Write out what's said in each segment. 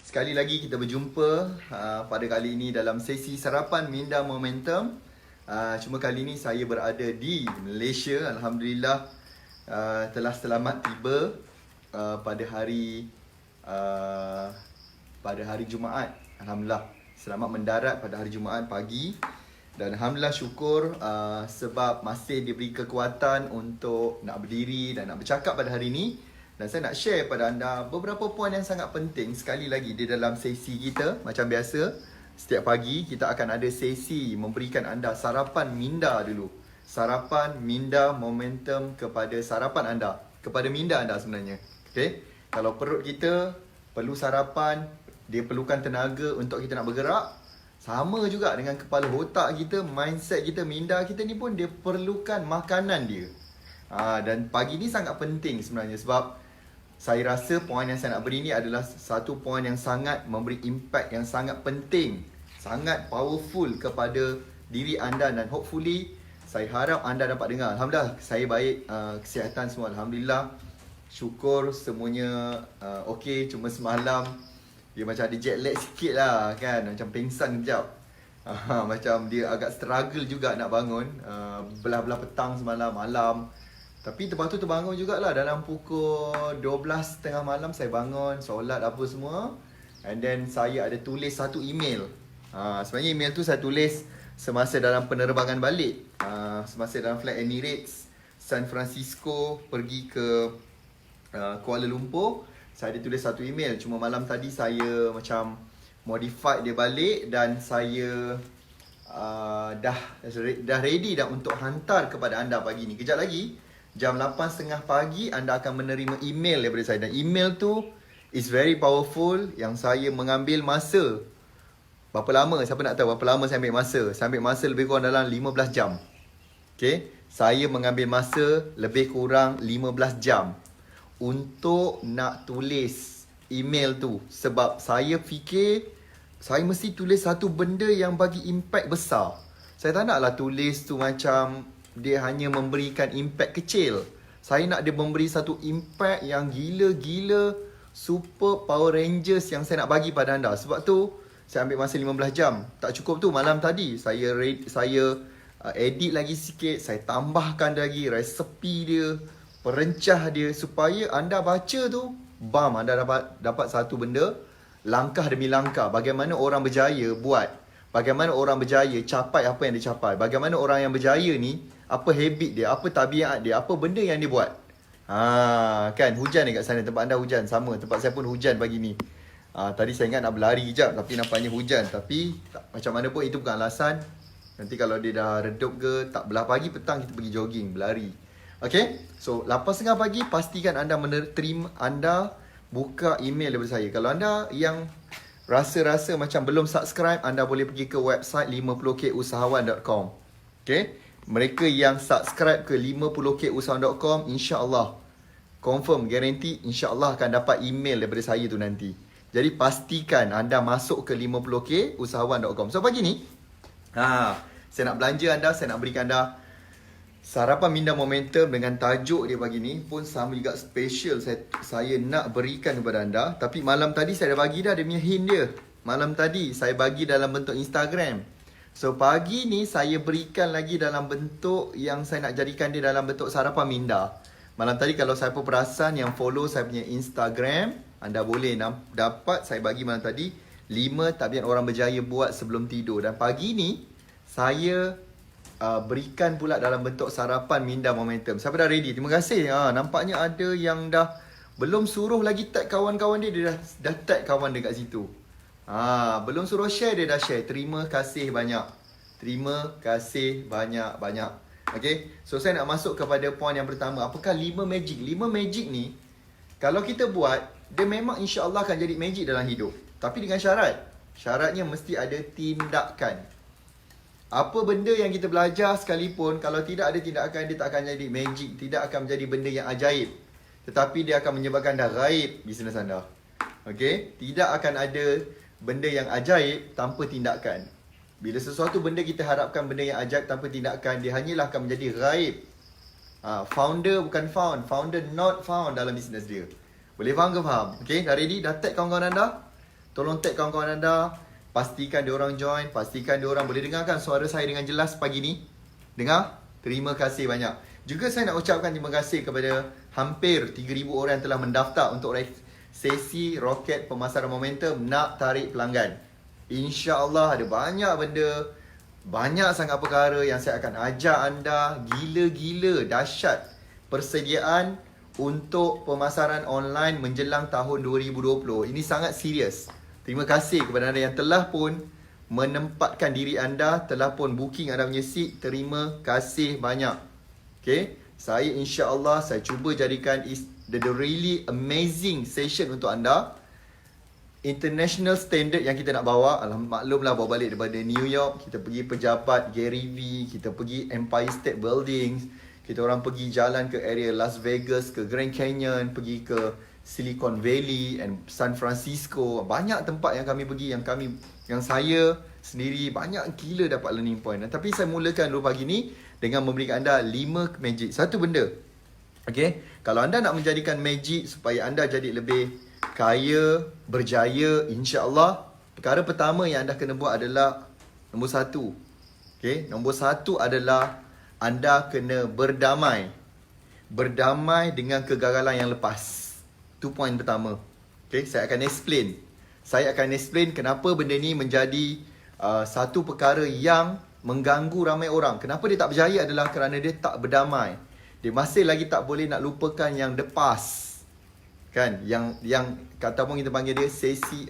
Sekali lagi kita berjumpa pada kali ini dalam sesi sarapan Minda Momentum. Cuma kali ini saya berada di Malaysia. Alhamdulillah telah selamat tiba pada hari Jumaat. Alhamdulillah selamat mendarat pada hari Jumaat pagi. Dan Alhamdulillah syukur sebab masih diberi kekuatan untuk nak berdiri dan nak bercakap pada hari ini. Dan saya nak share pada anda beberapa poin yang sangat penting sekali lagi di dalam sesi kita. Macam biasa, setiap pagi kita akan ada sesi memberikan anda sarapan minda dulu. Sarapan minda momentum kepada sarapan anda. Kepada minda anda sebenarnya. Okay? Kalau perut kita perlu sarapan, dia perlukan tenaga untuk kita nak bergerak. Sama juga dengan kepala otak kita, mindset kita, minda kita ni pun dia perlukan makanan dia. Dan pagi ni sangat penting sebenarnya sebab saya rasa poin yang saya nak beri ni adalah satu poin yang sangat memberi impact yang sangat penting, sangat powerful kepada diri anda dan hopefully saya harap anda dapat dengar. Alhamdulillah saya baik, kesihatan semua Alhamdulillah. Syukur semuanya okey, cuma semalam dia macam ada jet lag sikit lah kan, macam pengsan kejap. Macam dia agak struggle juga nak bangun, belah-belah petang semalam, malam. Tapi lepas tu terbangun jugalah dalam pukul 12.30 malam saya bangun, solat apa semua. And then saya ada tulis satu email. Sebenarnya email tu saya tulis semasa dalam penerbangan balik. Semasa dalam flight Emirates San Francisco pergi ke Kuala Lumpur. Saya ada tulis satu email. Cuma malam tadi saya macam modify dia balik. Dan saya dah ready dah untuk hantar kepada anda pagi ni. Kejap lagi jam 8.30 pagi anda akan menerima email daripada saya. Dan email tu is very powerful yang saya mengambil masa. Berapa lama? Siapa nak tahu berapa lama saya ambil masa? Saya ambil masa lebih kurang dalam 15 jam. Okay? Saya mengambil masa lebih kurang 15 jam untuk nak tulis email tu. Sebab saya fikir saya mesti tulis satu benda yang bagi impact besar. Saya tak naklah tulis tu macam dia hanya memberikan impact kecil. Saya nak dia memberi satu impact yang gila-gila, super Power Rangers yang saya nak bagi pada anda. Sebab tu saya ambil masa 15 jam. Tak cukup tu, malam tadi saya edit lagi sikit, saya tambahkan lagi resepi dia, perencah dia supaya anda baca tu, bam, anda dapat satu benda langkah demi langkah. Bagaimana orang berjaya buat, bagaimana orang berjaya capai apa yang dia capai, bagaimana orang yang berjaya ni, apa habit dia, apa tabiat dia, apa benda yang dia buat. Kan hujan dekat sana, tempat anda hujan, sama tempat saya pun hujan pagi ni. Tadi saya ingat nak berlari kejap tapi nampaknya hujan. Tapi macam mana pun itu bukan alasan. Nanti kalau dia dah redup ke, tak belah pagi, petang kita pergi jogging, berlari. Okay, so 8.30 pagi pastikan anda menerima, anda buka email daripada saya. Kalau anda yang rasa-rasa macam belum subscribe, anda boleh pergi ke website 50kusahawan.com. Okay, mereka yang subscribe ke 50kusahawan.com, insya-Allah confirm, guarantee, insya-Allah akan dapat email daripada saya tu nanti. Jadi pastikan anda masuk ke 50kusahawan.com. So pagi ni saya nak belanja anda, saya nak berikan anda sarapan minda momentum dengan tajuk dia pagi ni pun sama juga special saya nak berikan kepada anda. Tapi malam tadi saya dah bagi dah dia punya hint dia. Malam tadi saya bagi dalam bentuk Instagram. So pagi ni saya berikan lagi dalam bentuk yang saya nak jadikan dia dalam bentuk sarapan minda. Malam tadi kalau siapa perasan yang follow saya punya Instagram, anda boleh dapat saya bagi malam tadi 5 tabiat orang berjaya buat sebelum tidur. Dan pagi ni saya berikan pula dalam bentuk sarapan minda momentum. Siapa dah ready? Terima kasih. Nampaknya ada yang dah belum suruh lagi tag kawan-kawan dia. Dia dah tag kawan dekat situ. Belum suruh share, dia dah share. Terima kasih banyak. Terima kasih banyak-banyak. Okay, so saya nak masuk kepada poin yang pertama. Apakah 5 magic? 5 magic ni kalau kita buat, dia memang insya-Allah akan jadi magic dalam hidup. Tapi dengan syarat. Syaratnya mesti ada tindakan. Apa benda yang kita belajar sekalipun, kalau tidak ada tindakan, dia tak akan jadi magic. Tidak akan menjadi benda yang ajaib. Tetapi dia akan menyebabkan dah gaib bisnes anda. Okay, tidak akan ada benda yang ajaib tanpa tindakan. Bila sesuatu benda kita harapkan benda yang ajaib tanpa tindakan, dia hanyalah akan menjadi gaib. Founder bukan found, founder not found dalam bisnes dia. Boleh faham ke faham? Okay, dah ready? Dah tag kawan-kawan anda? Tolong tag kawan-kawan anda. Pastikan diorang join. Pastikan diorang boleh dengarkan suara saya dengan jelas pagi ni. Dengar? Terima kasih banyak. Juga saya nak ucapkan terima kasih kepada hampir 3,000 orang yang telah mendaftar untuk sesi Roket Pemasaran Momentum nak tarik pelanggan. InsyaAllah ada banyak benda, banyak sangat perkara yang saya akan ajar anda. Gila-gila dahsyat persediaan untuk pemasaran online menjelang tahun 2020. Ini sangat serius. Terima kasih kepada anda yang telah pun menempatkan diri anda, telah pun booking anda punya seat. Terima kasih banyak. Okay, saya insya-Allah saya cuba jadikan the really amazing session untuk anda. International standard yang kita nak bawa, maklumlah bawa balik daripada New York, kita pergi pejabat Gary V, kita pergi Empire State Building, kita orang pergi jalan ke area Las Vegas, ke Grand Canyon, pergi ke Silicon Valley and San Francisco. Banyak tempat yang kami pergi, yang saya sendiri banyak gila dapat learning point. Tapi saya mulakan dulu pagi ni dengan memberikan anda 5 magic. Satu benda. Okay, kalau anda nak menjadikan magic supaya anda jadi lebih kaya, berjaya, insya-Allah, perkara pertama yang anda kena buat adalah nombor 1. Okay, nombor 1 adalah anda kena berdamai. Berdamai dengan kegagalan yang lepas. Itu poin pertama. Okay, saya akan explain. Saya akan explain kenapa benda ni menjadi satu perkara yang mengganggu ramai orang. Kenapa dia tak berjaya adalah kerana dia tak berdamai. Dia masih lagi tak boleh nak lupakan yang the past. Kan, yang ataupun kita panggil dia sesi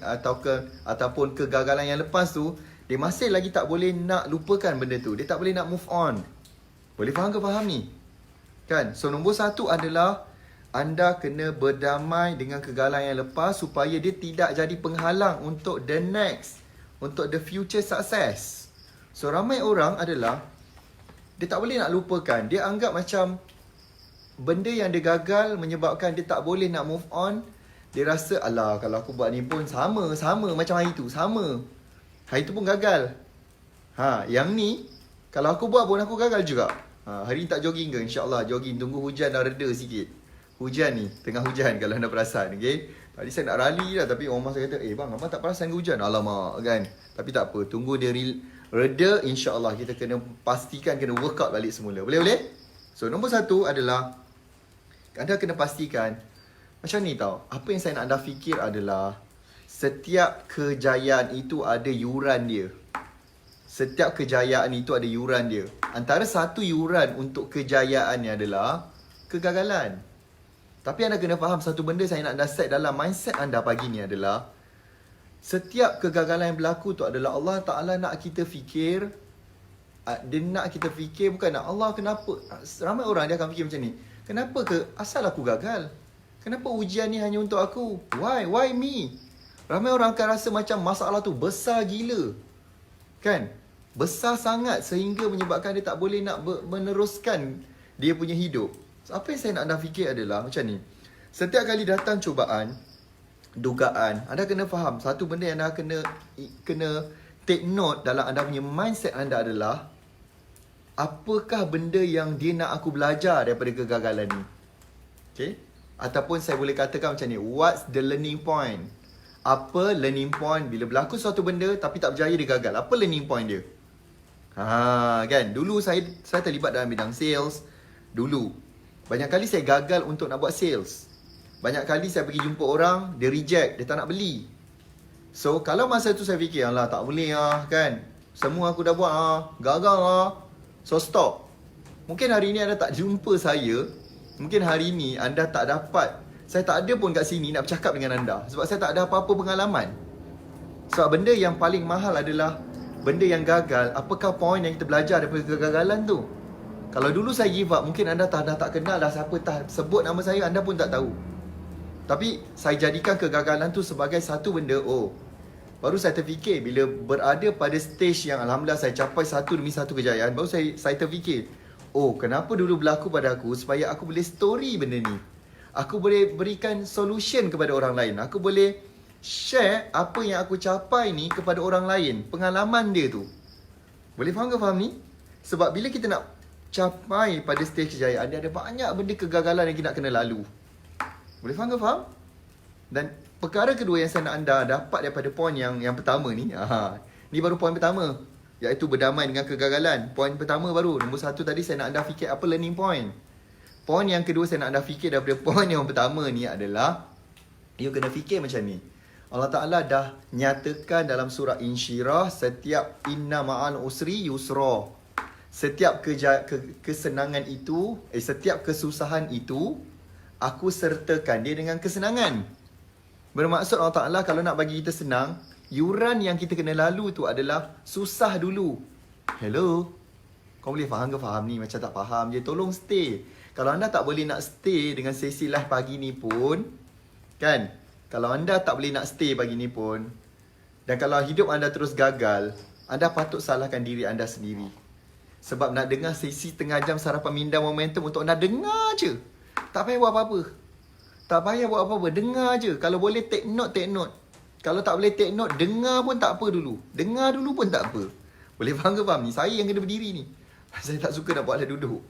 ataupun kegagalan yang lepas tu, dia masih lagi tak boleh nak lupakan benda tu. Dia tak boleh nak move on. Boleh faham ke faham ni? Kan? So nombor 1 adalah anda kena berdamai dengan kegagalan yang lepas supaya dia tidak jadi penghalang untuk the next, untuk the future success. So ramai orang adalah dia tak boleh nak lupakan. Dia anggap macam benda yang dia gagal menyebabkan dia tak boleh nak move on. Dia rasa, alah kalau aku buat ni pun sama macam hari tu, sama. Hari tu pun gagal. Yang ni kalau aku buat pun aku gagal juga. Hari ni tak jogging ke? InsyaAllah jogging, tunggu hujan dah reda sikit. Hujan ni, tengah hujan kalau anda perasan, okay? Tadi saya nak rally lah, tapi orang masa kata, bang, abang tak perasan ke hujan? Alamak, kan? Tapi tak apa, tunggu dia reda, insyaAllah kita kena pastikan, kena workout balik semula. Boleh? So nombor 1 adalah anda kena pastikan macam ni tau. Apa yang saya nak anda fikir adalah setiap kejayaan itu ada yuran dia. Setiap kejayaan itu ada yuran dia. Antara satu yuran untuk kejayaan ni adalah kegagalan. Tapi anda kena faham satu benda saya nak anda set dalam mindset anda pagi ni adalah setiap kegagalan yang berlaku tu adalah Allah Ta'ala nak kita fikir. Dia nak kita fikir bukan nak Allah kenapa. Ramai orang dia akan fikir macam ni. Kenapa asal aku gagal? Kenapa ujian ni hanya untuk aku? Why me? Ramai orang akan rasa macam masalah tu besar gila. Kan? Besar sangat sehingga menyebabkan dia tak boleh nak meneruskan dia punya hidup. So, apa yang saya nak anda fikir adalah macam ni. Setiap kali datang cubaan, dugaan, anda kena faham satu benda yang anda kena take note dalam anda punya mindset anda adalah apakah benda yang dia nak aku belajar daripada kegagalan ni? Okay? Ataupun saya boleh katakan macam ni, what's the learning point? Apa learning point bila berlaku suatu benda tapi tak berjaya dia gagal? Apa learning point dia? Kan? Dulu saya terlibat dalam bidang sales. Dulu banyak kali saya gagal untuk nak buat sales. Banyak kali saya pergi jumpa orang, dia reject, dia tak nak beli. So kalau masa tu saya fikir, alah tak boleh kan? Semua aku dah buat gagal So stop. Mungkin hari ni anda tak jumpa saya. Mungkin hari ni anda tak dapat. Saya tak ada pun kat sini nak bercakap dengan anda. Sebab saya tak ada apa-apa pengalaman. Sebab benda yang paling mahal adalah benda yang gagal. Apakah poin yang kita belajar daripada kegagalan tu? Kalau dulu saya give up, mungkin anda dah tak kenal dah siapa sebut nama saya, anda pun tak tahu. Tapi saya jadikan kegagalan tu sebagai satu benda. Baru saya terfikir bila berada pada stage yang alhamdulillah saya capai satu demi satu kejayaan, baru saya terfikir, kenapa dulu berlaku pada aku supaya aku boleh story benda ni. Aku boleh berikan solution kepada orang lain. Aku boleh share apa yang aku capai ni kepada orang lain. Pengalaman dia tu. Boleh faham ke faham ni? Sebab bila kita nak capai pada stage kejayaan, dia ada banyak benda kegagalan yang kita nak kena lalu. Boleh faham ke faham? Dan perkara kedua yang saya nak anda dapat daripada poin yang pertama ni, ni baru poin pertama, iaitu berdamai dengan kegagalan. Poin pertama baru. Nombor 1 tadi saya nak anda fikir apa learning point. Poin yang kedua saya nak anda fikir daripada poin yang pertama ni adalah, you kena fikir macam ni. Allah Ta'ala dah nyatakan dalam surah Insyirah, setiap inna ma'al usri yusra. Setiap kesenangan itu, setiap kesusahan itu, aku sertakan dia dengan kesenangan. Bermaksud Allah Ta'ala kalau nak bagi kita senang, yuran yang kita kena lalu tu adalah susah dulu. Hello? Kau boleh faham ke faham ni? Macam tak faham je. Tolong stay. Kalau anda tak boleh nak stay dengan sesi live pagi ni pun, kan? Kalau anda tak boleh nak stay pagi ni pun, dan kalau hidup anda terus gagal, anda patut salahkan diri anda sendiri. Sebab nak dengar sesi tengah jam sarapan minda momentum untuk anda dengar je. Tak payah buat apa-apa. Tak payah buat apa-apa. Dengar je. Kalau boleh take note, take note. Kalau tak boleh take note, dengar pun tak apa dulu. Dengar dulu pun tak apa. Boleh faham ke faham ni? Saya yang kena berdiri ni. Saya tak suka nak buat dia duduk.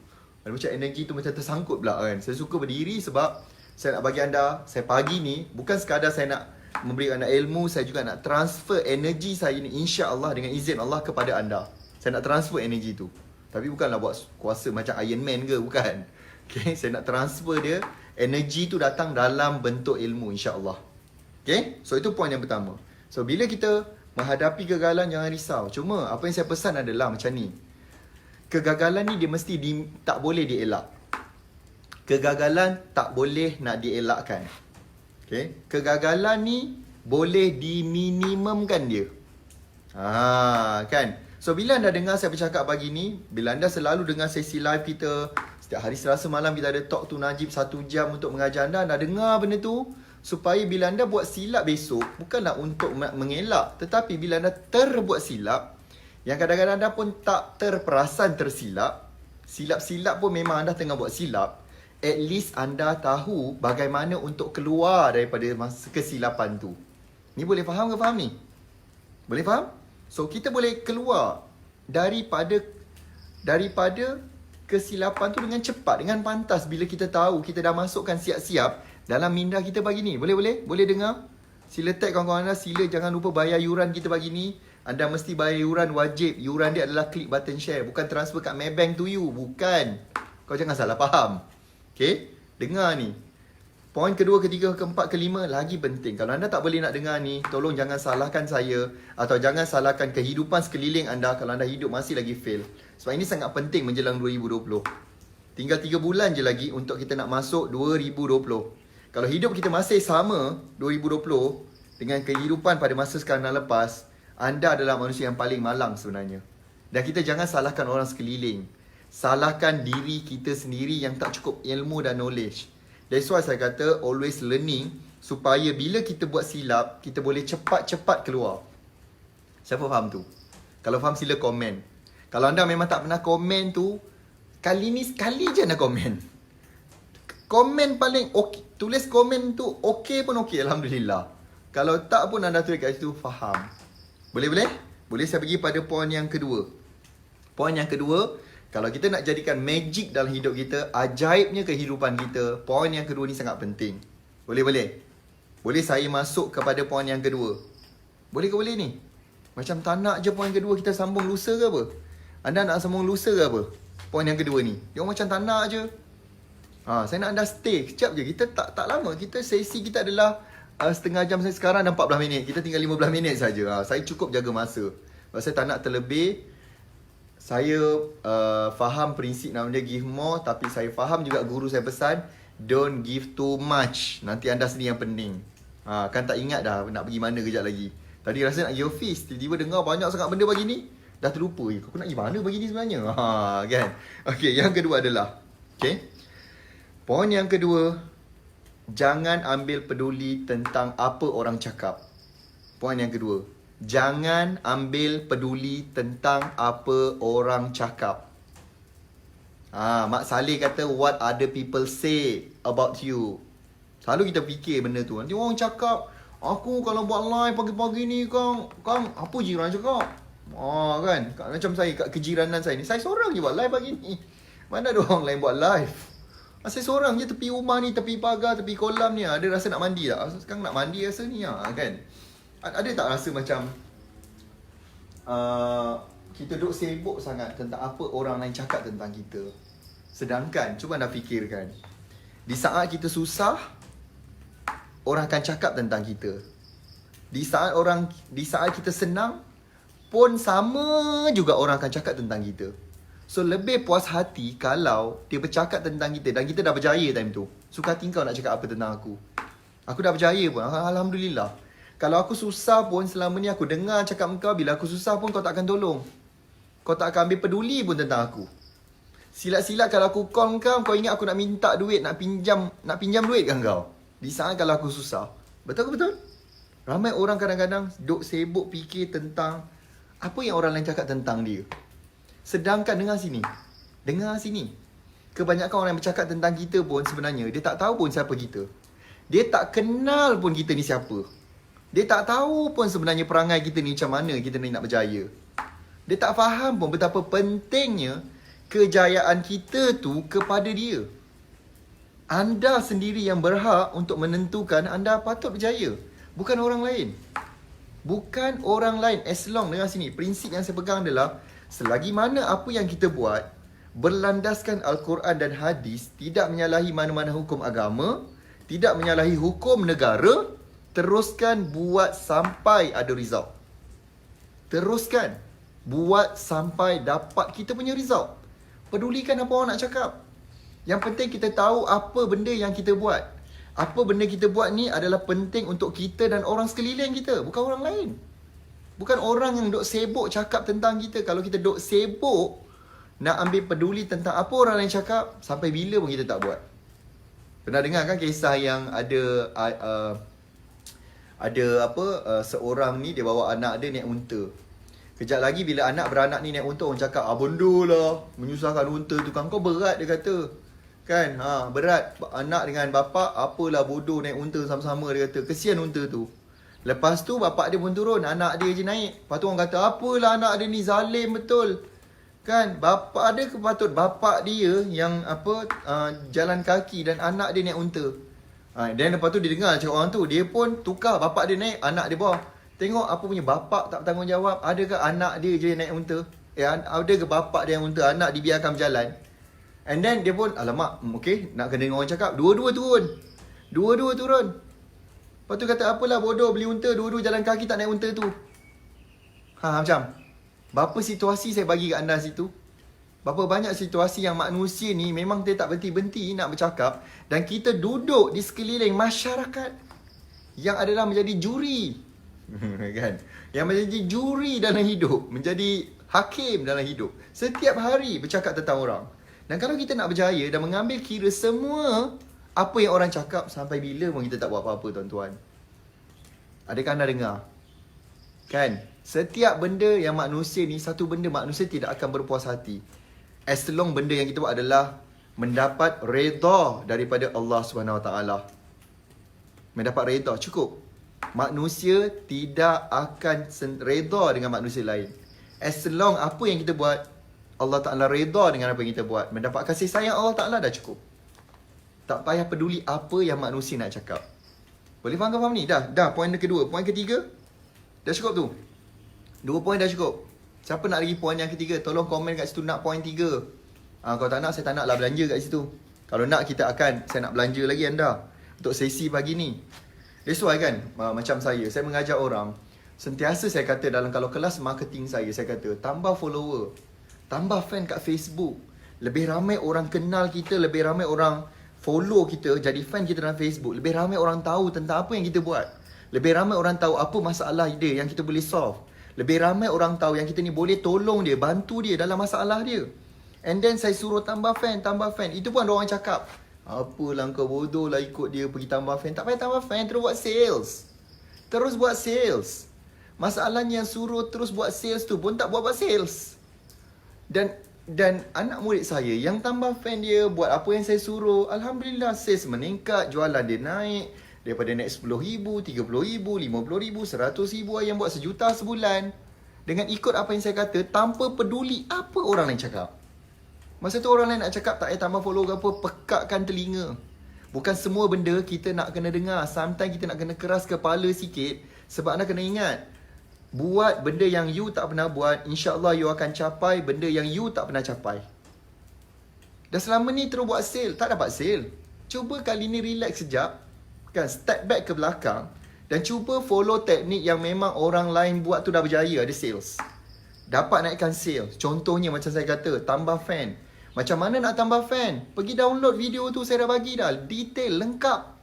Macam energi tu macam tersangkut pula kan. Saya suka berdiri sebab saya nak bagi anda, saya pagi ni, bukan sekadar saya nak memberi anda ilmu, saya juga nak transfer energi saya ni, insya-Allah dengan izin Allah kepada anda. Saya nak transfer energi tu. Tapi bukanlah buat kuasa macam Iron Man ke, bukan. Okay, saya nak transfer dia, energi tu datang dalam bentuk ilmu, insya-Allah. Okay, so itu poin yang pertama. So bila kita menghadapi kegagalan, jangan risau. Cuma apa yang saya pesan adalah macam ni. Kegagalan ni dia mesti tak boleh dielak. Kegagalan tak boleh nak dielakkan. Okay? Kegagalan ni boleh diminimumkan dia. Kan? So bila anda dengar saya bercakap pagi ni, bila anda selalu dengar sesi live kita, setiap hari Selasa malam kita ada talk to Najib 1 jam untuk mengajar anda dengar benda tu, supaya bila anda buat silap besok, bukanlah untuk mengelak, tetapi bila anda terbuat silap, yang kadang-kadang anda pun tak terperasan tersilap, silap-silap pun memang anda tengah buat silap, at least anda tahu bagaimana untuk keluar daripada kesilapan tu. Ni boleh faham ke faham ni? Boleh faham? So kita boleh keluar daripada kesilapan tu dengan cepat, dengan pantas bila kita tahu kita dah masukkan siap-siap dalam minda kita pagi ni. Boleh? Boleh dengar? Sila tag kawan-kawan anda, sila jangan lupa bayar yuran kita pagi ni. Anda mesti bayar yuran wajib. Yuran dia adalah klik button share, bukan transfer kat Maybank to you, bukan. Kau jangan salah faham. Okay, dengar ni. Poin kedua, ketiga, keempat, kelima lagi penting. Kalau anda tak boleh nak dengar ni, tolong jangan salahkan saya atau jangan salahkan kehidupan sekeliling anda kalau anda hidup masih lagi fail. Sebab ini sangat penting menjelang 2020. Tinggal 3 bulan je lagi untuk kita nak masuk 2020. Kalau hidup kita masih sama 2020 dengan kehidupan pada masa sekarang dan lepas, anda adalah manusia yang paling malang sebenarnya. Dan kita jangan salahkan orang sekeliling. Salahkan diri kita sendiri yang tak cukup ilmu dan knowledge. That's why saya kata always learning, supaya bila kita buat silap, kita boleh cepat-cepat keluar. Siapa faham tu? Kalau faham sila komen. Kalau anda memang tak pernah komen tu, kali ni sekali je anda komen. Komen paling okey. Tulis komen tu okey pun okey, alhamdulillah. Kalau tak pun anda tulis kat situ faham. Boleh? Boleh saya pergi pada poin yang kedua. Poin yang kedua, kalau kita nak jadikan magic dalam hidup kita, ajaibnya kehidupan kita, poin yang kedua ni sangat penting. Boleh? Boleh saya masuk kepada poin yang kedua? Boleh ke boleh ni? Macam tak nak je poin kedua kita sambung lusa ke apa? Anda nak sambung lusa ke apa? Poin yang kedua ni. Dia macam tak nak je. Saya nak anda stay. Sekejap je. Kita tak lama. Sesi kita adalah setengah jam. Saya sekarang dah 14 minit. Kita tinggal 15 minit saja. Saya cukup jaga masa. Sebab saya tak nak terlebih. Saya faham prinsip nama dia give more, tapi saya faham juga guru saya pesan don't give too much. Nanti anda sendiri yang pening. Kan tak ingat dah nak pergi mana kejap lagi. Tadi rasa nak pergi office, tiba-tiba dengar banyak sangat benda pagi ni, dah terlupa. Aku nak pergi mana pagi ni sebenarnya? Kan? Okey, yang kedua adalah, poin yang kedua, jangan ambil peduli tentang apa orang cakap. Poin yang kedua, jangan ambil peduli tentang apa orang cakap. Mak Saleh kata, what other people say about you. Selalu kita fikir benda tu. Nanti orang cakap, aku kalau buat live pagi-pagi ni kang apa jiran cakap? Kan? Macam saya kat kejiranan saya ni, saya seorang je buat live pagi ni. Mana ada orang lain buat live? Saya seorang je tepi rumah ni, tepi pagar, tepi kolam ni. Ada rasa nak mandi tak? Sekarang nak mandi rasa ni kan. Ada tak rasa macam kita duk sibuk sangat tentang apa orang lain cakap tentang kita. Sedangkan cuba anda fikirkan, di saat kita susah, orang akan cakap tentang kita. Di saat kita senang pun sama juga orang akan cakap tentang kita. So lebih puas hati kalau dia bercakap tentang kita dan kita dah berjaya time tu. Suka hati kau nak cakap apa tentang aku. Aku dah berjaya pun, alhamdulillah. Kalau aku susah pun selama ni aku dengar cakap kau, bila aku susah pun kau tak akan tolong. Kau tak akan ambil peduli pun tentang aku. Silat-silat kalau aku call kau ingat aku nak minta duit, nak pinjam duit kan kau. Di saat kalau aku susah. Betul ke betul? Ramai orang kadang-kadang duk sibuk fikir tentang apa yang orang lain cakap tentang dia. Sedangkan dengar sini. Kebanyakan orang yang bercakap tentang kita pun sebenarnya dia tak tahu pun siapa kita. Dia tak kenal pun kita ni siapa. Dia tak tahu pun sebenarnya perangai kita ni macam mana kita ni nak berjaya. Dia tak faham pun betapa pentingnya kejayaan kita tu kepada dia. Anda sendiri yang berhak untuk menentukan anda patut berjaya. Bukan orang lain. Bukan orang lain. As long, dengar sini, prinsip yang saya pegang adalah selagi mana apa yang kita buat berlandaskan Al-Quran dan hadis, tidak menyalahi mana-mana hukum agama, tidak menyalahi hukum negara, teruskan buat sampai ada result. Teruskan buat sampai dapat kita punya result. Pedulikan apa orang nak cakap. Yang penting kita tahu apa benda yang kita buat. Apa benda kita buat ni adalah penting untuk kita dan orang sekeliling kita, bukan orang lain. Bukan orang yang duk sibuk cakap tentang kita. Kalau kita duk sibuk nak ambil peduli tentang apa orang lain cakap, sampai bila pun kita tak buat. Pernah dengar kan kisah yang seorang ni dia bawa anak dia naik unta. Kejap lagi bila anak beranak ni naik unta, orang cakap, benda lah menyusahkan unta tu kan. Kau berat dia kata. Kan, berat. Anak dengan bapak, apalah bodoh naik unta sama-sama dia kata. Kesian unta tu. Lepas tu bapak dia pun turun, anak dia je naik. Lepas tu orang kata, apalah anak dia ni zalim betul. Kan, bapak dia yang jalan kaki dan anak dia naik unta. Dan lepas tu dia dengar cakap orang tu, dia pun tukar, bapak dia naik, anak dia bawah. Tengok apa punya bapak tak bertanggungjawab. Adakah anak dia je naik unta? Adakah bapak dia yang unta, anak dibiarkan berjalan? And then dia pun, alamak, okay, nak kena dengan orang cakap, dua-dua turun. Lepas tu kata, apalah bodoh beli unta, dua-dua jalan kaki tak naik unta tu. Macam, berapa situasi saya bagi kat anda situ? Berapa banyak situasi yang manusia ni memang dia tak berhenti-henti nak bercakap, dan kita duduk di sekeliling masyarakat yang adalah menjadi juri. Kan? Yang menjadi juri dalam hidup, menjadi hakim dalam hidup. Setiap hari bercakap tentang orang. Dan kalau kita nak berjaya dan mengambil kira semua apa yang orang cakap, sampai bila pun kita tak buat apa-apa, tuan-tuan. Adakah anda dengar? Kan? Setiap benda yang manusia ni, satu benda manusia tidak akan berpuas hati. As long benda yang kita buat adalah mendapat redha daripada Allah SWT. Mendapat redha, cukup. Manusia tidak akan redha dengan manusia lain. As long apa yang kita buat, Allah Ta'ala redha dengan apa yang kita buat. Mendapat kasih sayang Allah Ta'ala dah cukup. Tak payah peduli apa yang manusia nak cakap. Boleh faham ni? Dah, poin kedua. Poin ketiga, dah cukup tu. 2 poin dah cukup. Siapa nak lagi poin yang ketiga? Tolong komen kat situ nak poin 3. Kalau tak nak, saya tak naklah belanja kat situ. Kalau nak, saya nak belanja lagi anda untuk sesi pagi ni. That's why kan, macam saya mengajar orang. Sentiasa saya kata dalam kalau kelas marketing saya kata, tambah follower, tambah fan kat Facebook. Lebih ramai orang kenal kita, lebih ramai orang follow kita, jadi fan kita dalam Facebook. Lebih ramai orang tahu tentang apa yang kita buat. Lebih ramai orang tahu apa masalah dia yang kita boleh solve. Lebih ramai orang tahu yang kita ni boleh tolong dia, bantu dia dalam masalah dia. And then saya suruh tambah fan. Itu pun ada orang cakap, apalah kau bodoh lah ikut dia pergi tambah fan. Tak payah tambah fan, terus buat sales. Masalahnya yang suruh terus buat sales tu pun tak buat sales. Dan anak murid saya yang tambah fan dia buat apa yang saya suruh, alhamdulillah sales meningkat, jualan dia naik. Daripada naik RM10,000, RM30,000, RM50,000, RM100,000, yang buat RM1 sebulan. Dengan ikut apa yang saya kata, tanpa peduli apa orang lain cakap. Masa tu orang lain nak cakap tak payah tambah follow ke apa, pekakkan telinga. Bukan semua benda kita nak kena dengar. Sometimes kita nak kena keras kepala sikit. Sebab anda kena ingat, buat benda yang you tak pernah buat, insya-Allah you akan capai benda yang you tak pernah capai. Dah selama ni terus buat sale, tak dapat sale. Cuba kali ni relax sekejap, kan, step back ke belakang dan cuba follow teknik yang memang orang lain buat tu dah berjaya, ada sales. Dapat naikkan sale. Contohnya macam saya kata, tambah fan. Macam mana nak tambah fan? Pergi download video tu, saya dah bagi dah. Detail, lengkap.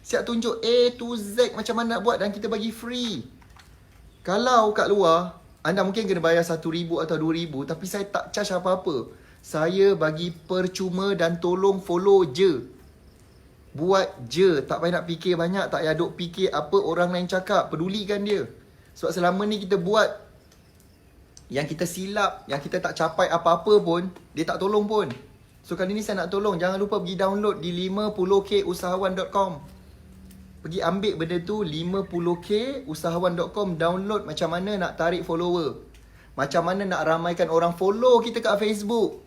Siap tunjuk A to Z macam mana nak buat dan kita bagi free. Kalau kat luar, anda mungkin kena bayar RM1,000 atau RM2,000, tapi saya tak charge apa-apa. Saya bagi percuma dan tolong follow je. Buat je, tak payah nak fikir banyak, tak payah duk fikir apa orang lain cakap, pedulikan dia. Sebab selama ni kita buat yang kita silap, yang kita tak capai apa-apa pun, dia tak tolong pun. So kali ni saya nak tolong, jangan lupa pergi download di 50kusahawan.com. Pergi ambil benda tu, 50kusahawan.com, download macam mana nak tarik follower. Macam mana nak ramaikan orang follow kita kat Facebook.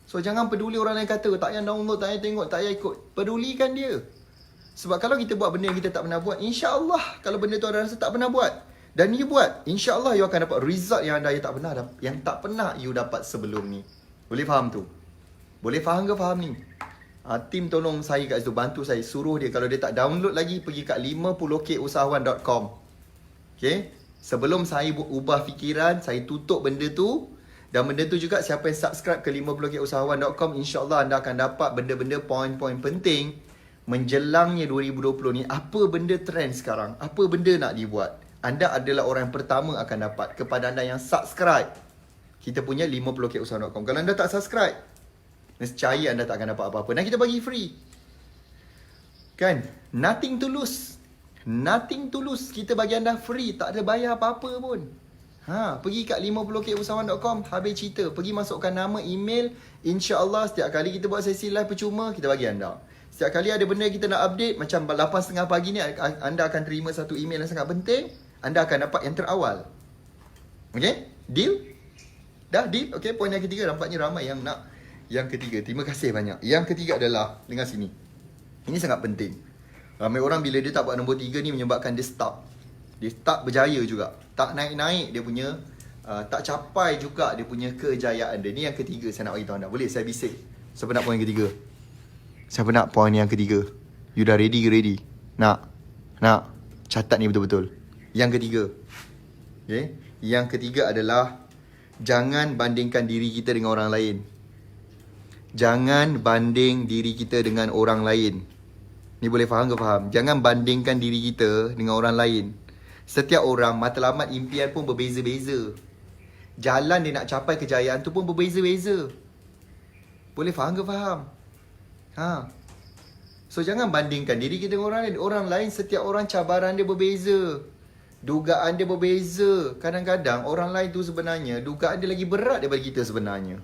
So jangan peduli orang lain kata, tak payah download, tak payah tengok, tak payah ikut. Pedulikan dia. Sebab kalau kita buat benda yang kita tak pernah buat, insya-Allah kalau benda tu anda rasa tak pernah buat dan you buat, insya-Allah you akan dapat result yang anda tak pernah you dapat sebelum ni. Boleh faham tu? Boleh faham ke faham ni? Tim tolong saya kat situ, bantu saya, suruh dia kalau dia tak download lagi, pergi kat 50kusahawan.com. Okay? Sebelum saya ubah fikiran, saya tutup benda tu. Dan benda tu juga, siapa yang subscribe ke 50kusahawan.com, insya-Allah anda akan dapat benda-benda poin-poin penting menjelangnya 2020 ni. Apa benda trend sekarang? Apa benda nak dibuat? Anda adalah orang yang pertama akan dapat kepada anda yang subscribe kita punya 50kusahawan.com. Kalau anda tak subscribe, nescaya anda tak akan dapat apa-apa. Dan kita bagi free. Kan? Nothing to lose. Nothing to lose. Kita bagi anda free. Tak ada bayar apa-apa pun. Pergi kat 50kusahawan.com, habis cerita. Pergi masukkan nama, email. InsyaAllah setiap kali kita buat sesi live percuma, kita bagi anda. Setiap kali ada benda kita nak update, macam 8.30 pagi ni, anda akan terima satu email yang sangat penting. Anda akan dapat yang terawal. Okay? Deal? Dah deal? Okay, poin yang ketiga. Nampaknya ramai yang nak yang ketiga. Terima kasih banyak. Yang ketiga adalah, dengar sini. Ini sangat penting. Ramai orang bila dia tak buat nombor 3 ni menyebabkan dia stuck. Dia tak berjaya juga. Tak naik-naik dia punya, tak capai juga dia punya kejayaan dia. Ni yang ketiga saya nak beritahu anda. Boleh saya bisik? Siapa nak poin yang ketiga? Siapa nak poin yang ketiga? You dah ready ke ready? Nak? Catat ni betul-betul. Yang ketiga. Okay? Yang ketiga adalah, jangan bandingkan diri kita dengan orang lain. Jangan banding diri kita dengan orang lain. Ni boleh faham ke faham? Jangan bandingkan diri kita dengan orang lain. Setiap orang, matlamat impian pun berbeza-beza. Jalan dia nak capai kejayaan tu pun berbeza-beza. Boleh faham ke faham? So jangan bandingkan diri kita dengan orang lain. Orang lain, setiap orang cabaran dia berbeza. Dugaan dia berbeza. Kadang-kadang orang lain tu sebenarnya dugaan dia lagi berat daripada kita sebenarnya.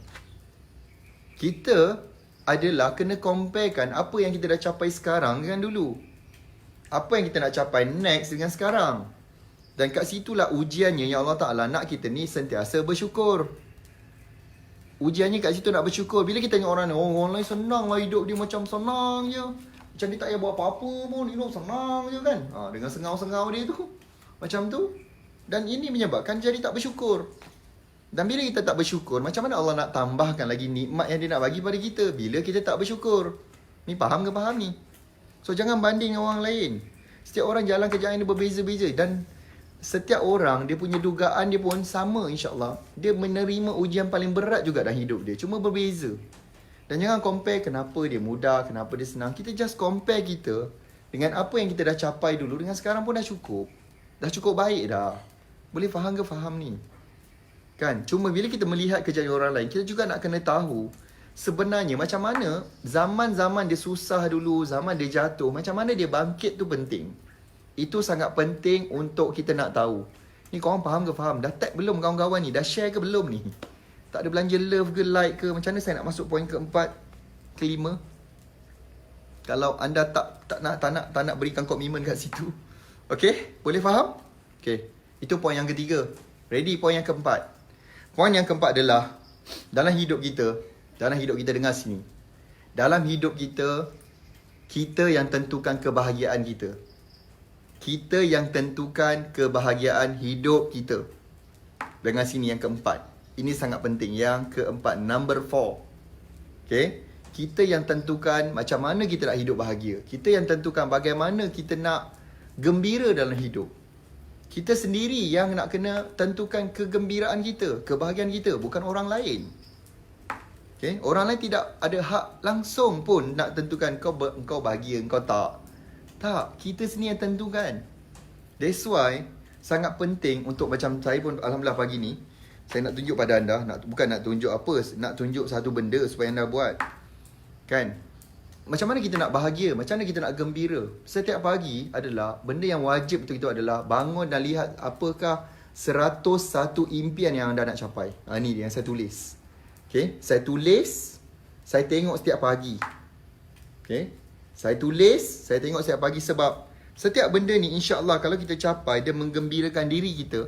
Kita adalah kena comparekan apa yang kita dah capai sekarang dengan dulu. Apa yang kita nak capai next dengan sekarang. Dan kat situlah ujiannya yang Allah Ta'ala nak kita ni sentiasa bersyukur. Ujiannya kat situ nak bersyukur. Bila kita tengok orang ni, orang lain senang lah hidup dia, macam senang je. Macam dia tak payah buat apa-apa pun, hidup senang je kan. Dengan sengau-sengau dia tu. Macam tu. Dan ini menyebabkan jadi tak bersyukur. Dan bila kita tak bersyukur, macam mana Allah nak tambahkan lagi nikmat yang dia nak bagi pada kita bila kita tak bersyukur? Ni faham ke faham ni? So jangan banding dengan orang lain. Setiap orang jalan kejayaan dia berbeza-beza. Dan setiap orang dia punya dugaan dia pun sama, insya-Allah. Dia menerima ujian paling berat juga dalam hidup dia, cuma berbeza. Dan jangan compare kenapa dia mudah, kenapa dia senang. Kita just compare kita dengan apa yang kita dah capai dulu dengan sekarang pun dah cukup. Dah cukup baik dah. Boleh faham ke faham ni? Kan? Cuma bila kita melihat kejayaan orang lain, kita juga nak kena tahu sebenarnya macam mana zaman-zaman dia susah dulu, zaman dia jatuh, macam mana dia bangkit tu penting. Itu sangat penting untuk kita nak tahu. Ni korang faham ke faham? Dah tag belum kawan-kawan ni? Dah share ke belum ni? Tak ada belanja love ke like ke? Macam mana saya nak masuk poin keempat, kelima? Kalau anda tak nak berikan komitmen kat situ. Okay? Boleh faham? Okay. Itu poin yang ketiga. Ready poin yang keempat. Poin yang keempat adalah, dalam hidup kita, Dalam hidup kita, dengar sini. Dalam hidup kita, kita yang tentukan kebahagiaan kita. Kita yang tentukan kebahagiaan hidup kita. Dengar sini yang keempat. Ini sangat penting. Yang keempat, number 4. Okay? Kita yang tentukan macam mana kita nak hidup bahagia. Kita yang tentukan bagaimana kita nak gembira dalam hidup. Kita sendiri yang nak kena tentukan kegembiraan kita, kebahagiaan kita, bukan orang lain. Okay? Orang lain tidak ada hak langsung pun nak tentukan kau bahagia, kau tak. Tak, kita sendiri yang tentukan. That's why sangat penting untuk macam saya pun alhamdulillah pagi ni saya nak tunjuk pada anda, bukan nak tunjuk apa, nak tunjuk satu benda supaya anda buat. Kan? Macam mana kita nak bahagia, macam mana kita nak gembira. Setiap pagi adalah benda yang wajib untuk kita adalah bangun dan lihat apakah 101 impian yang anda nak capai. Ni yang saya tulis. Okay? Saya tulis, saya tengok setiap pagi. Okay? Saya tulis, saya tengok setiap pagi sebab setiap benda ni insya-Allah kalau kita capai, dia menggembirakan diri kita.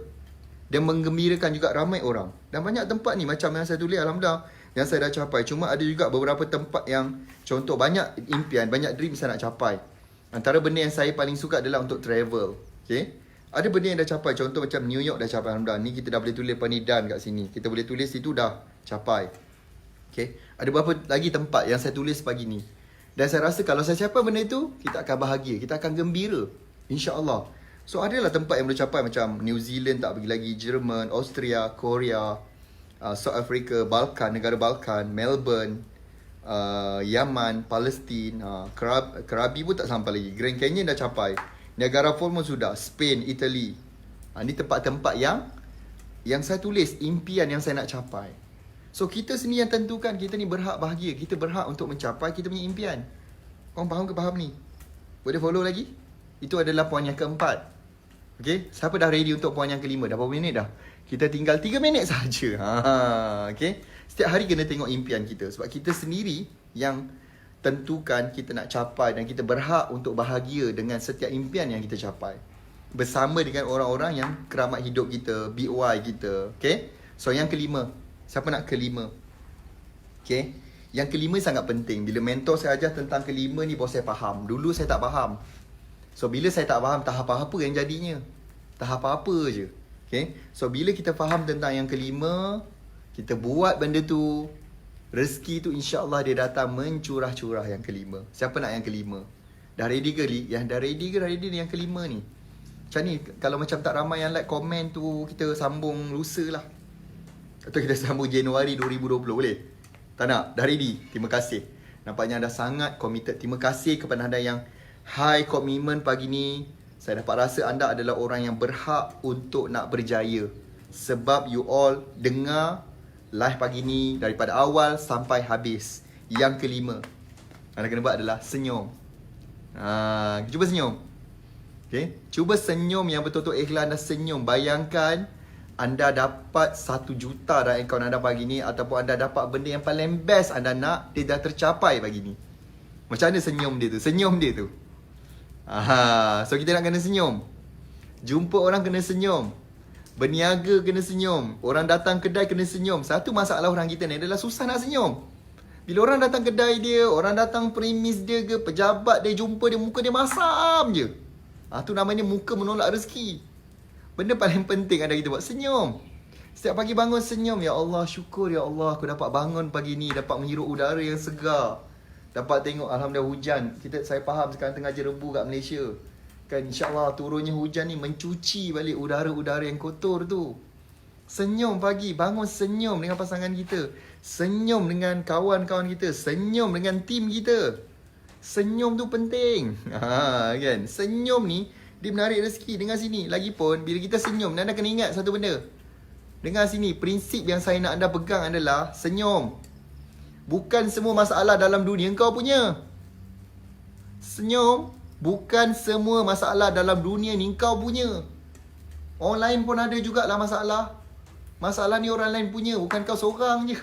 Dia menggembirakan juga ramai orang. Dan banyak tempat ni macam yang saya tulis alhamdulillah yang saya dah capai. Cuma ada juga beberapa tempat yang contoh banyak impian, banyak dream saya nak capai. Antara benda yang saya paling suka adalah untuk travel. Okay? Ada benda yang dah capai. Contoh macam New York dah capai alhamdulillah. Ni kita dah boleh tulis panidan kat sini. Kita boleh tulis itu dah capai. Okay? Ada beberapa lagi tempat yang saya tulis pagi ni. Dan saya rasa kalau saya capai benda itu, kita akan bahagia, kita akan gembira. InsyaAllah. So adalah tempat yang boleh capai macam New Zealand tak pergi lagi, Jerman, Austria, Korea, South Africa, Balkan, negara Balkan, Melbourne, Yaman, Palestin, Krabi pun tak sampai lagi. Grand Canyon dah capai. Niagara Falls pun sudah, Spain, Italy. Ini tempat-tempat yang saya tulis impian yang saya nak capai. So kita sendiri yang tentukan, kita ni berhak bahagia, kita berhak untuk mencapai kita punya impian. Korang faham ke faham ni? Boleh follow lagi? Itu adalah poin yang keempat. Okay, siapa dah ready untuk poin yang kelima? Dah berapa minit dah? Kita tinggal 3 minit saja. Okay, setiap hari kena tengok impian kita. Sebab kita sendiri yang tentukan kita nak capai dan kita berhak untuk bahagia dengan setiap impian yang kita capai. Bersama dengan orang-orang yang keramat hidup kita, BY kita. Okay, so yang kelima. Siapa nak kelima? Okay. Yang kelima sangat penting. Bila mentor saya ajar tentang kelima ni, baru saya faham. Dulu saya tak faham. So, bila saya tak faham, tak apa-apa yang jadinya. Tak apa-apa je. Okay. So, bila kita faham tentang yang kelima, kita buat benda tu, rezeki tu insya-Allah dia datang mencurah-curah yang kelima. Siapa nak yang kelima? Dah ready ke Li? Yang dah ready ke? Dah ready yang kelima ni. Macam ni, kalau macam tak ramai yang like komen tu, kita sambung lusa lah. Atau kita sambung Januari 2020 boleh? Tak nak? Dah ready? Terima kasih. Nampaknya anda sangat committed. Terima kasih kepada anda yang high commitment pagi ni. Saya dapat rasa anda adalah orang yang berhak untuk nak berjaya. Sebab you all dengar live pagi ni daripada awal sampai habis. Yang kelima, anda kena buat adalah senyum. Cuba senyum. Okay? Cuba senyum yang betul-betul ikhlas. Anda senyum. Bayangkan anda dapat 1 juta dalam akaun anda pagi ni, ataupun anda dapat benda yang paling best anda nak, dia dah tercapai pagi ni. Macam mana senyum dia tu? Senyum dia tu. So kita nak kena senyum. Jumpa orang kena senyum. Berniaga kena senyum. Orang datang kedai kena senyum. Satu masalah orang kita ni adalah susah nak senyum. Bila orang datang kedai dia, orang datang premis dia ke, pejabat dia jumpa dia, muka dia masam je. Tu namanya muka menolak rezeki. Benda paling penting anda kita buat senyum. Setiap pagi bangun senyum. Ya Allah, syukur ya Allah aku dapat bangun pagi ni, dapat menghirup udara yang segar. Dapat tengok alhamdulillah hujan. Saya faham sekarang tengah jerebu kat Malaysia. Kan insya-Allah turunnya hujan ni mencuci balik udara-udara yang kotor tu. Senyum pagi, bangun senyum dengan pasangan kita. Senyum dengan kawan-kawan kita, senyum dengan tim kita. Senyum tu penting. Kan? Senyum ni dia menarik rezeki. Dengar sini. Lagipun, bila kita senyum, anda kena ingat satu benda. Dengar sini. Prinsip yang saya nak anda pegang adalah senyum. Bukan semua masalah dalam dunia kau punya. Senyum. Bukan semua masalah dalam dunia ni kau punya. Orang lain pun ada jugalah masalah. Masalah ni orang lain punya. Bukan kau seorang je.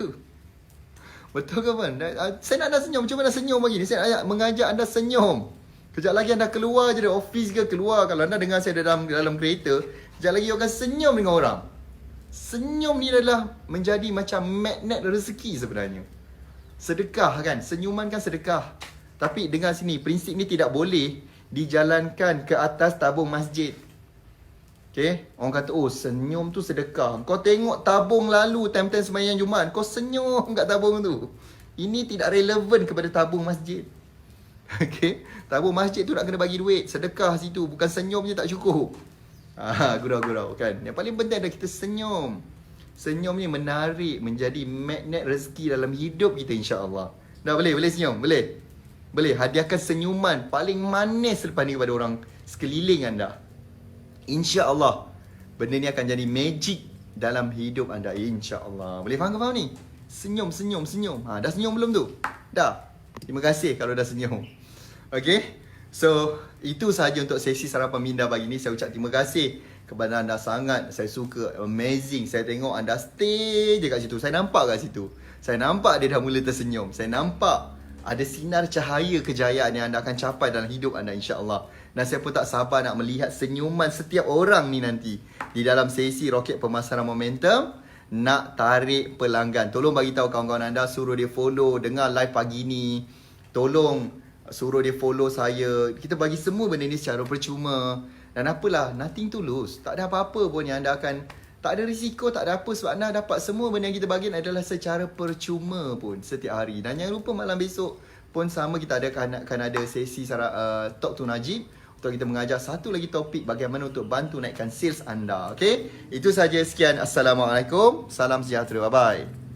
Betul ke kan? Saya nak anda senyum. Cuba anda senyum pagi ni. Saya nak mengajak anda senyum. Kejap lagi anda keluar je dari office ke keluar. Kalau anda dengar saya dalam kereta, kejap lagi akan senyum dengan orang. Senyum ni adalah menjadi macam magnet rezeki sebenarnya. Sedekah kan, senyuman kan sedekah. Tapi dengar sini, prinsip ni tidak boleh dijalankan ke atas tabung masjid. Okay, orang kata, oh senyum tu sedekah. Kau tengok tabung lalu time-time sembahyang Jumaat, kau senyum kat tabung tu. Ini tidak relevan kepada tabung masjid. Okay, tabung masjid tu nak kena bagi duit, sedekah situ, bukan senyum je tak cukup. Gurau-gurau kan. Yang paling penting adalah kita senyum. Senyum ni menarik, menjadi magnet rezeki dalam hidup kita, insya-Allah. Dah boleh senyum? Boleh? Boleh hadiahkan senyuman paling manis selepas ni kepada orang sekeliling anda. InsyaAllah benda ni akan jadi magic dalam hidup anda, insyaAllah. Boleh faham ke faham ni? Senyum. Dah senyum belum tu? Dah. Terima kasih kalau dah senyum. Okay, so itu sahaja untuk sesi sarapan minda pagi ni. Saya ucap terima kasih kepada anda sangat. Saya suka, amazing. Saya tengok anda stay je kat situ. Saya nampak kat situ. Saya nampak dia dah mula tersenyum. Saya nampak ada sinar cahaya kejayaan yang anda akan capai dalam hidup anda, insya-Allah. Dan saya pun tak sabar nak melihat senyuman setiap orang ni nanti di dalam sesi Roket Pemasaran Momentum nak tarik pelanggan. Tolong bagi tahu kawan-kawan anda, suruh dia follow, dengar live pagi ni. Tolong suruh dia follow saya. Kita bagi semua benda ni secara percuma. Dan apalah, nothing to lose. Tak ada apa-apa pun yang anda akan, tak ada risiko, tak ada apa, sebab anda dapat semua benda yang kita bagi adalah secara percuma pun setiap hari. Dan jangan lupa malam besok pun sama, kita akan ada sesi Talk to Najib untuk kita mengajar satu lagi topik bagaimana untuk bantu naikkan sales anda. Okay, itu saja, sekian. Assalamualaikum, salam sejahtera, bye bye.